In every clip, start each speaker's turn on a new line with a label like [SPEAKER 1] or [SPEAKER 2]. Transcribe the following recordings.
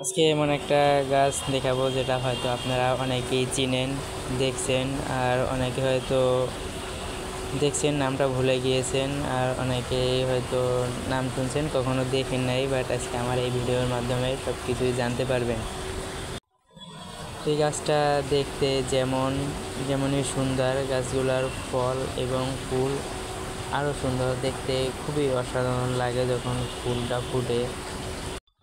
[SPEAKER 1] আজকে এমন একটা গাছ দেখাবো যেটা হয়তো আপনারা অনেকেই চিনেন, দেখছেন, আর অনেকে হয়তো দেখছেন নামটা ভুলে গিয়েছেন, আর অনেকেই হয়তো নাম শুনছেন কখনো দেখেন নাই, বাট আজকে আমার এই ভিডিওর মাধ্যমে সব কিছুই জানতে পারবেন। এই গাছটা দেখতে যেমনই সুন্দর, গাছগুলোর ফল এবং ফুল আরও সুন্দর, দেখতে খুবই অসাধারণ লাগে যখন ফুলটা ফুটে।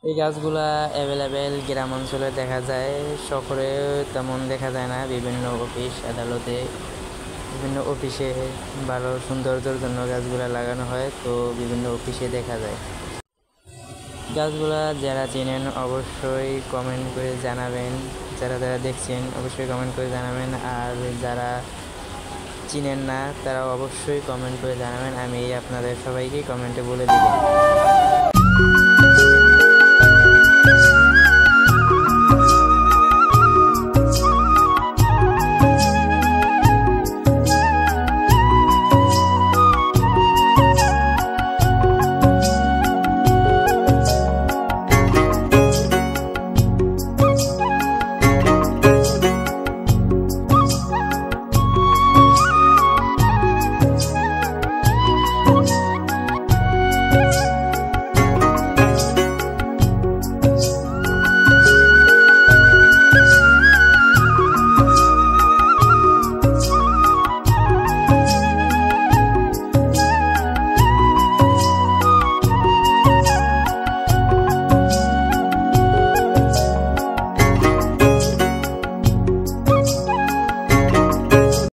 [SPEAKER 1] এই গাছগুলা অ্যাভেলেবেল গ্রাম অঞ্চলে দেখা যায়, শহরে তেমন দেখা যায় না। বিভিন্ন অফিস আদালতে, বিভিন্ন অফিসে ভালো সৌন্দর্যের জন্য গাছগুলা লাগানো হয়, তো বিভিন্ন অফিসে দেখা যায়। গাছগুলা যারা চেনেন অবশ্যই কমেন্ট করে জানাবেন, যারা দেখছেন অবশ্যই কমেন্ট করে জানাবেন, আর যারা চিনেন না তারা অবশ্যই কমেন্ট করে জানাবেন, আমি আপনাদের সবাইকে কমেন্টে বলে দিব।